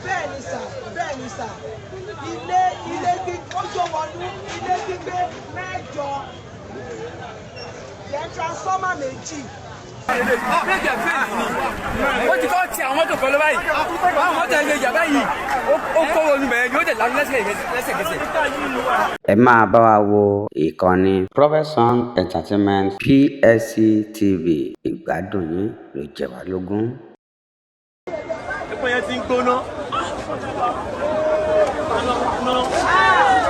bẹ́ẹ̀ ni sà ilé ọjọ́ wọnú ilé gbígbé mẹ́jọ yẹn transformer méjì. Wọ́n ti kọ́ ti àwọn mọ́tò kan lọ báyìí. Àwọn mọ́tò ẹgbẹ́ ìjà báyìí ó kó wọnú bẹ̀rẹ̀ ni ó dẹ̀ lánàá lẹ́sẹ̀kẹsẹ̀. Ẹ máa bá wa wo ìkànnì Profession Entertainment PSC TV. Ìgbádùn yín ló jẹ wá lógún. Ẹ̀pọ̀ yẹn ti ń gbóná.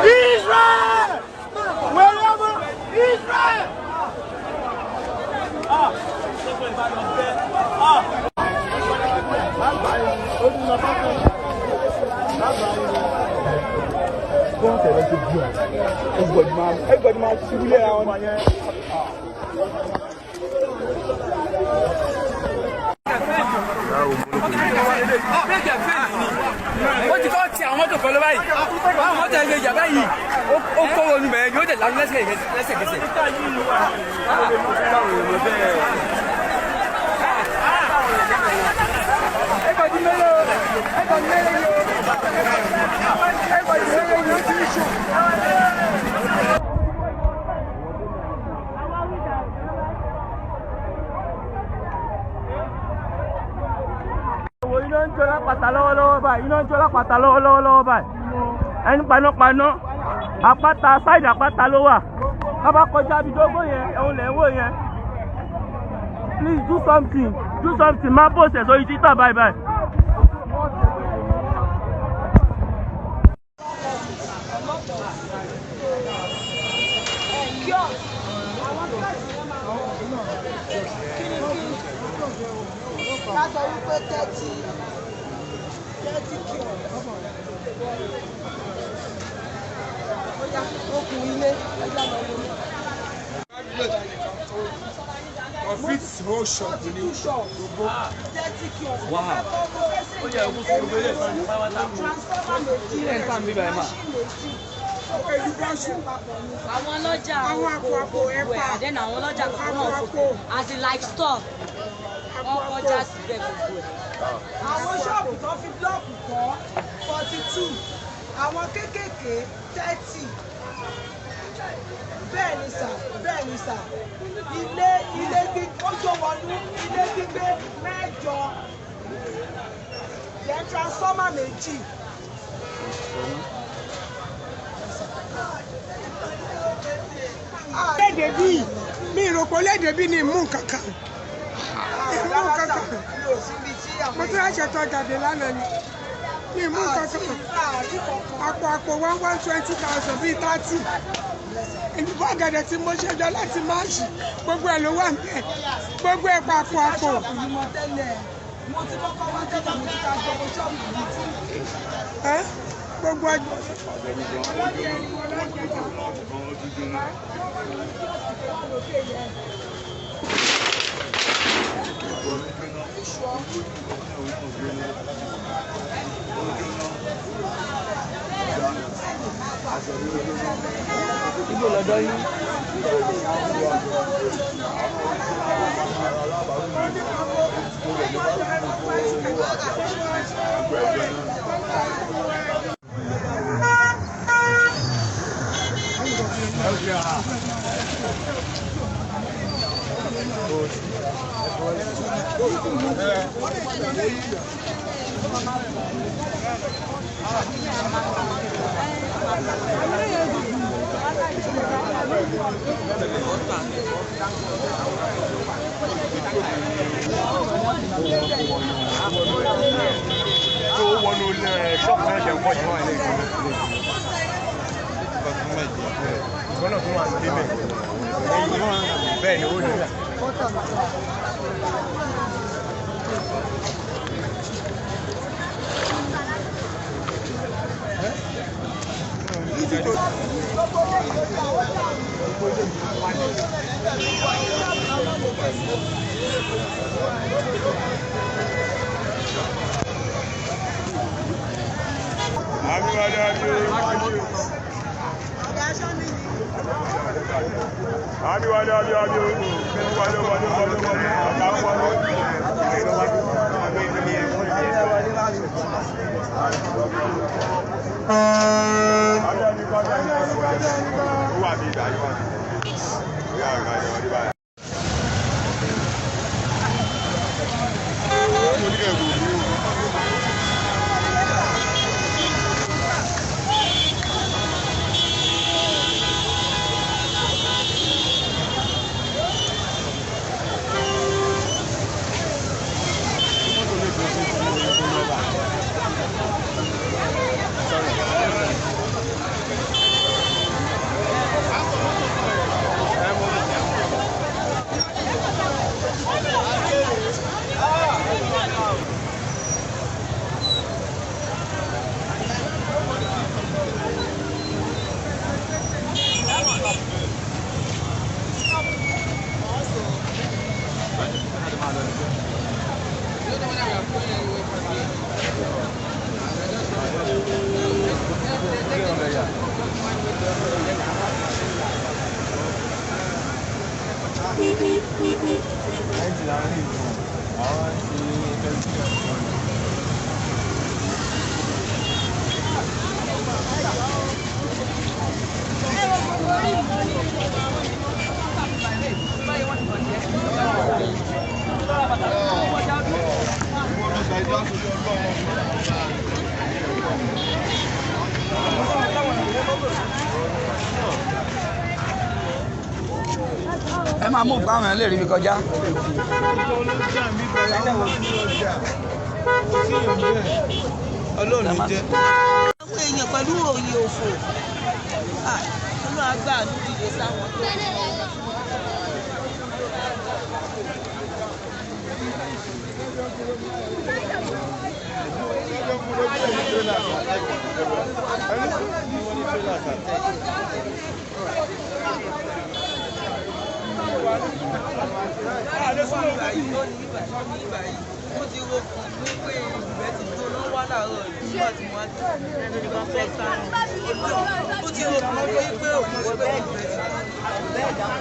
Israel! Wherever Israel! Everybody man, see around. Wọ́n ti kọ́ ti àwọn mọ́tò kan lọ báyìí. Àwọn mọ́tò ẹgbẹ́ ìjà báyìí ó kó wọnú bẹ̀rẹ̀ ni ó dẹ̀ lánàá lẹ́sẹ̀kẹsẹ̀. Iná ń jó lápáta lọ́wọ́lọ́wọ́ báyìí. Iná ń jó lápáta lọ́wọ́lọ́wọ́ báyìí. Ẹni panápaná àpáta sáìdì àpáta ló wà. Bàbá kọjá abidógó yẹn ẹ̀hún lẹ̀ ń wò yẹn. Please do something má post ẹ̀ sórí Twitter bye. Láti wípé 30 kí ó yá okùn ilé ẹjọ́ lọ wọlé. Fit whole shop ni. 30 kí ó. Wow. Ó yẹ kó sọ gbélé transformer méjì ẹ̀ ń tàn bíbá ẹ̀ mà. Àwọn ọlọ́jà àpò ẹ̀pà then àwọn ọlọ́jà kọ̀ọ̀kan náà fò as in like store wọ́n kọjá síbẹ̀ gbogbo ẹ̀. Àwọn ṣọ́ọ̀bù tó fi blọ́ọ̀kù kọ́ 42 àwọn kéékèèké 30 bẹ́ẹ̀ ni sà ilé ọjọ́ wọnú ilé gbígbé mẹ́jọ yẹn transformer méjì. Lédè bíi mi ìròpọ̀ lédè bíi ni mú kankan. Mo tún láṣẹ tó jáde lánàá ni. Mi mú kankan. Àpò 120,000 bíi 30. Ìdìbò ọ̀gẹ̀dẹ̀ tí mo ṣẹjọ́ láti máàṣì gbogbo ẹ̀ ló wà níbẹ̀. Gbogbo ẹ̀ pa àpò. Mo ti kọ́kọ́ wá tẹ́lẹ̀ mo ti ta gbogbo ṣọ́ọ̀bù yìí tí. Gbogbo ọjọ́. Ibo lọ́dọ̀ yín. Tó wọnú ṣọ́ọ̀bù náà ṣe ń pọ̀ jù wọ́n ilé ìgbóná. Ìgbóná tó wà nílé mẹ́. Bẹ́ẹ̀ ni ó ní. Abi ẹ máa mú nǹkan àwọn ẹ̀ lè rí mi kọjá. Ọlọ́run jẹ́. Àwọn èèyàn pẹ̀lú òye òfò. Olú àgbà ló dìde sáwọn tó ń bọ̀. Mo ti ro kàn pé ìbẹ̀ ti tó lọ́ wá láàárọ̀ nígbà tí mo wá tó ẹnìkan fẹ́ sáré. Mo ti ro kàn pé òun ṣe pé ìbẹ̀ ti tó.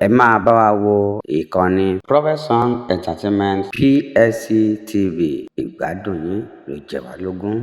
ẹ máa bá wa wo ìkànnì Profession Entertainment PSC TV ìgbádùn yín ló jẹ wá lógún.